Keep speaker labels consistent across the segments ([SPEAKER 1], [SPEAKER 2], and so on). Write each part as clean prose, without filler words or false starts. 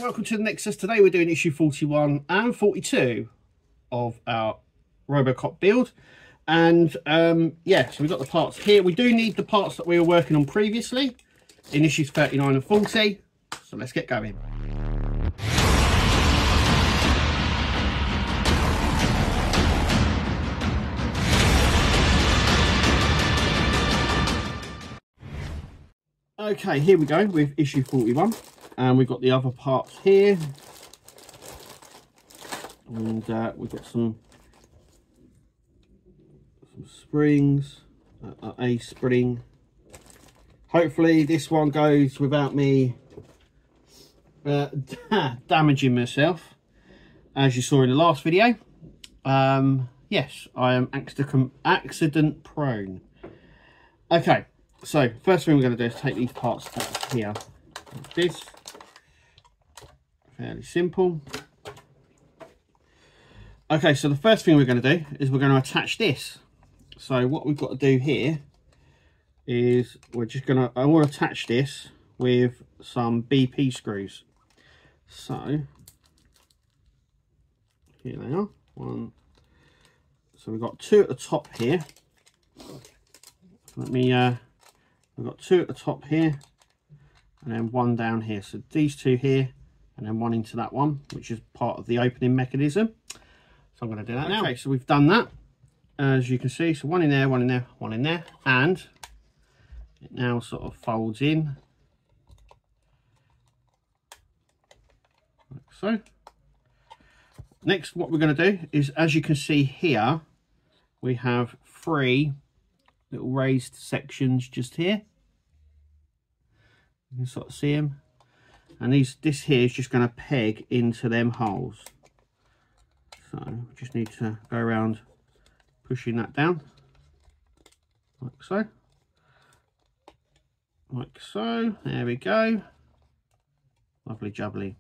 [SPEAKER 1] welcome to the Nexus. Today we're doing issue 41 and 42 of our RoboCop build. And yeah, so we've got the parts here. We do need the parts that we were working on previously in issues 39 and 40. So let's get going. Okay, here we go with issue 41, and we've got the other parts here, and we've got some springs, a spring. Hopefully this one goes without me damaging myself, as you saw in the last video. Yes, I am accident prone. Okay. So, first thing we're going to do is take these parts out here, like this. Fairly simple. Okay, so the first thing we're going to do is we're going to attach this. So what we've got to do here is we're just going to, I want to attach this with some BP screws. So, here they are. One. So we've got two at the top here. Let me, we've got two at the top here and then one down here. So these two here and then one into that one, which is part of the opening mechanism. So I'm going to do that now. Okay, so we've done that, as you can see. So one in there, one in there, one in there, and it now sort of folds in like so. Next, what we're going to do is, as you can see here, we have three little raised sections just here. You can sort of see them, and this here is just going to peg into them holes. So we just need to go around pushing that down like so, like so. There we go, lovely jubbly.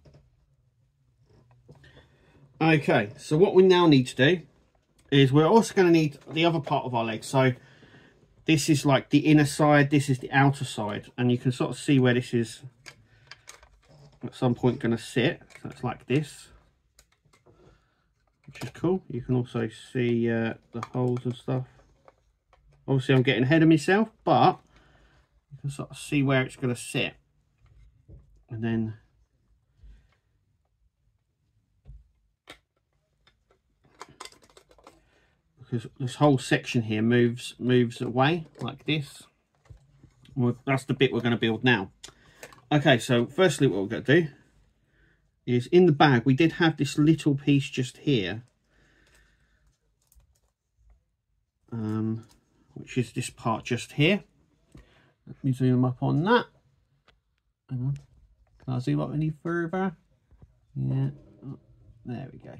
[SPEAKER 1] Okay, so what we now need to do is we're also going to need the other part of our leg. So this is like the inner side, this is the outer side, and you can sort of see where this is at some point going to sit. So it's like this, which is cool. You can also see the holes and stuff. Obviously I'm getting ahead of myself, but you can sort of see where it's going to sit. And then because this whole section here moves away like this. Well, that's the bit we're going to build now. Okay, so firstly what we're going to do is, in the bag we did have this little piece just here, which is this part just here. Let me zoom up on that. Hang on, can I zoom up any further? Yeah, oh, there we go.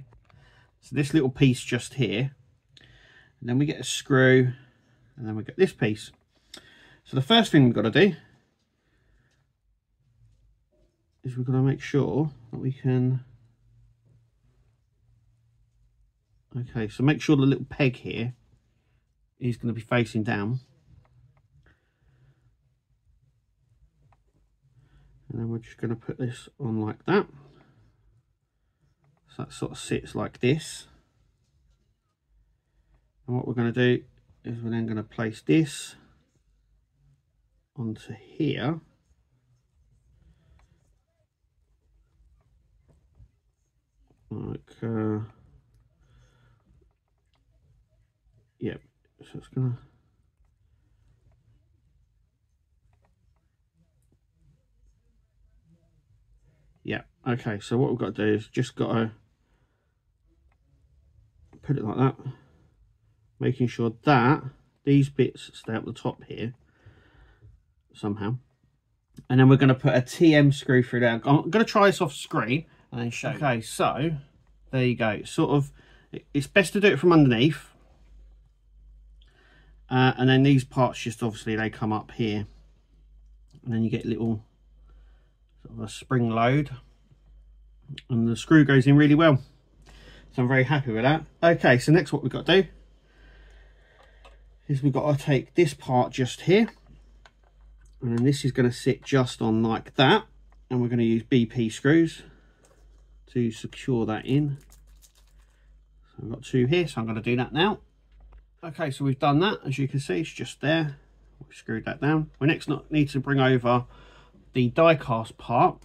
[SPEAKER 1] So this little piece just here, and then we get a screw, and then we get this piece. So the first thing we've got to do is we've got to make sure that we can, okay, so make sure the little peg here is going to be facing down. And then we're just going to put this on like that. So that sort of sits like this. And what we're going to do is we're then going to place this onto here. Like, yep, so it's going to, yeah, okay, so what we've got to do is just got to put it like that, making sure that these bits stay up the top here somehow, and then we're going to put a TM screw through there. I'm going to try this off screen and then show you. Okay, so there you go. Sort of, it's best to do it from underneath, and then these parts just obviously they come up here, and then you get little sort of a spring load, and the screw goes in really well. So I'm very happy with that. Okay, so next what we've got to do is we've got to take this part just here, and then this is going to sit just on like that, and we're going to use BP screws to secure that in. So I've got 2 here, so I'm going to do that now. Okay, so we've done that. As you can see, it's just there. We've screwed that down. We next need to bring over the die cast part,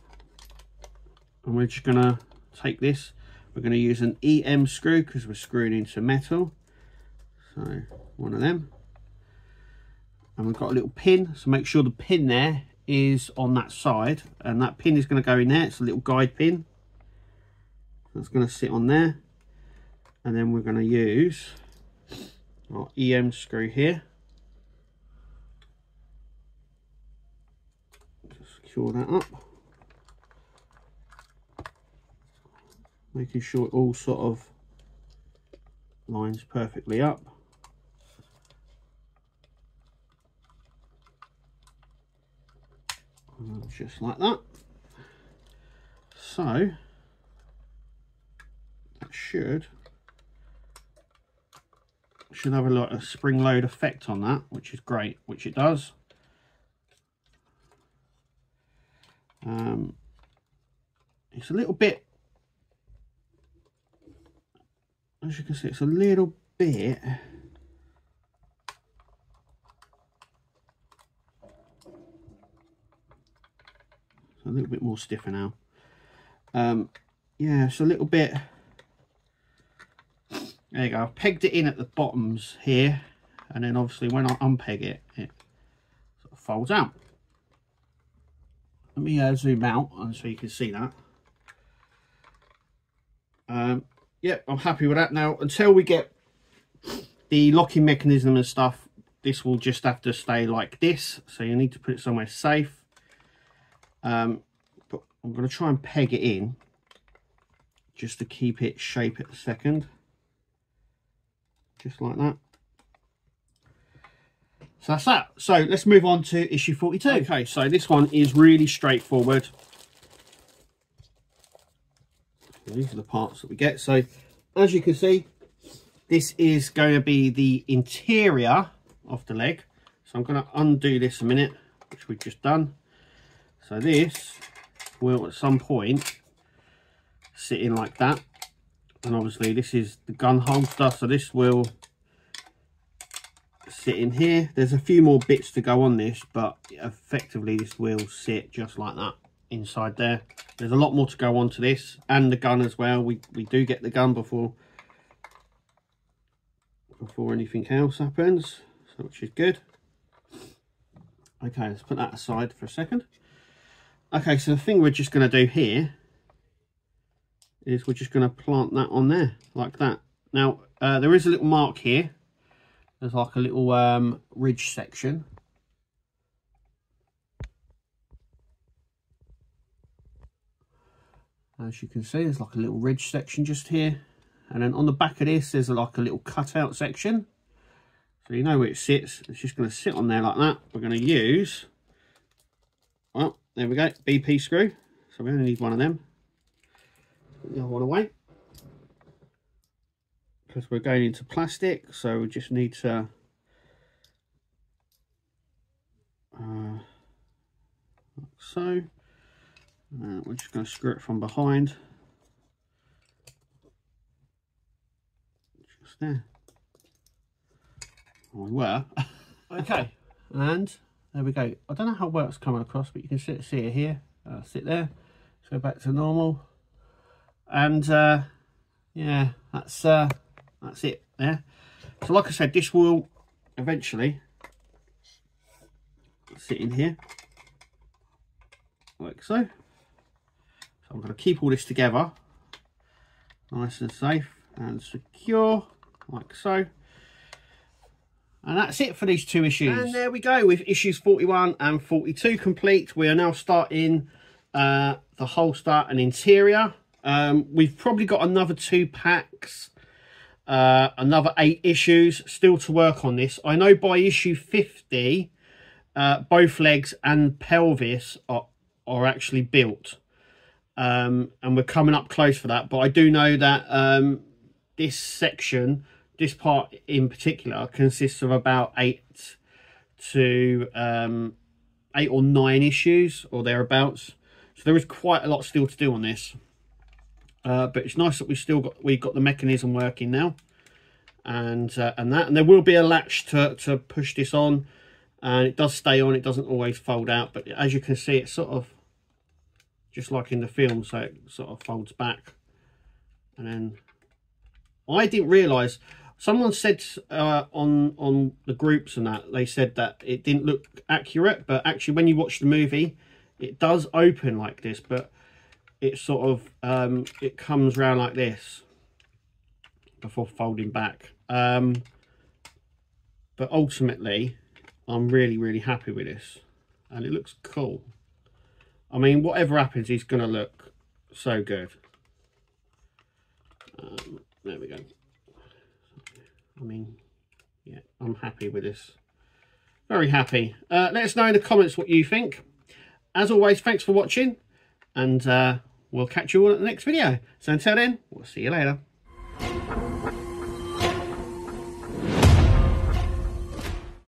[SPEAKER 1] and we're just going to take this. We're going to use an EM screw because we're screwing into metal. So one of them, and we've got a little pin, so make sure the pin there is on that side, and that pin is going to go in there. It's a little guide pin that's going to sit on there, and then we're going to use our EM screw here to secure that up, making sure it all sort of lines perfectly up. Just like that. So that should have a spring load effect on that, which is great, which it does. It's a little bit, as you can see, it's a little bit a little bit more stiffer now. Yeah, it's a little bit, there you go. I've pegged it in at the bottoms here, and then obviously when I unpeg it, it sort of folds out. Let me zoom out and so you can see that. Yep, I'm happy with that. Now, until we get the locking mechanism and stuff, this will just have to stay like this, so you need to put it somewhere safe. But I'm going to try and peg it in just to keep it shape at the second, just like that. So that's that. So let's move on to issue 42. Okay, so this one is really straightforward. These are the parts that we get. So as you can see, this is going to be the interior of the leg. So I'm going to undo this a minute, which we've just done. So this will at some point sit in like that, and obviously this is the gun holster, so this will sit in here. There's a few more bits to go on this, but effectively this will sit just like that inside there. There's a lot more to go on to this, and the gun as well. We do get the gun before anything else happens, so which is good. Okay, let's put that aside for a second. Okay, so the thing we're just going to do here is we're just going to plant that on there like that. Now there is a little mark here. There's like a little ridge section. As you can see, there's like a little ridge section just here, and then on the back of this there's like a little cutout section, so you know where it sits. It's just going to sit on there like that. We're going to use, well, there we go, BP screw. So we only need one of them. Put the other one away because we're going into plastic, so we just need to like so. We're just going to screw it from behind, just there. Oh, we were. Okay, and there we go. I don't know how well it's coming across, but you can see it here. Sit there. Let's go back to normal, and yeah, that's it there. So like I said, this will eventually sit in here like so. So I'm going to keep all this together nice and safe and secure like so. And that's it for these 2 issues. And there we go, with issues 41 and 42 complete. We are now starting the holster and interior. We've probably got another 2 packs, another 8 issues still to work on this. I know by issue 50, both legs and pelvis are actually built. And we're coming up close for that. But I do know that this section, this part in particular, consists of about 8 or 9 issues or thereabouts. So there is quite a lot still to do on this. but it's nice that we've got the mechanism working now, and there will be a latch to push this on, and it does stay on. It doesn't always fold out, but as you can see, it's sort of just like in the film, so it sort of folds back. And then I didn't realise, someone said on the groups and that, they said that it didn't look accurate, but actually when you watch the movie, it does open like this, but it sort of it comes round like this before folding back. But ultimately, I'm really happy with this, and it looks cool. I mean, whatever happens, he's going to look so good. There we go. I mean, yeah, I'm happy with this. Very happy. Let us know in the comments what you think. As always, thanks for watching, and we'll catch you all at the next video. So until then, we'll see you later.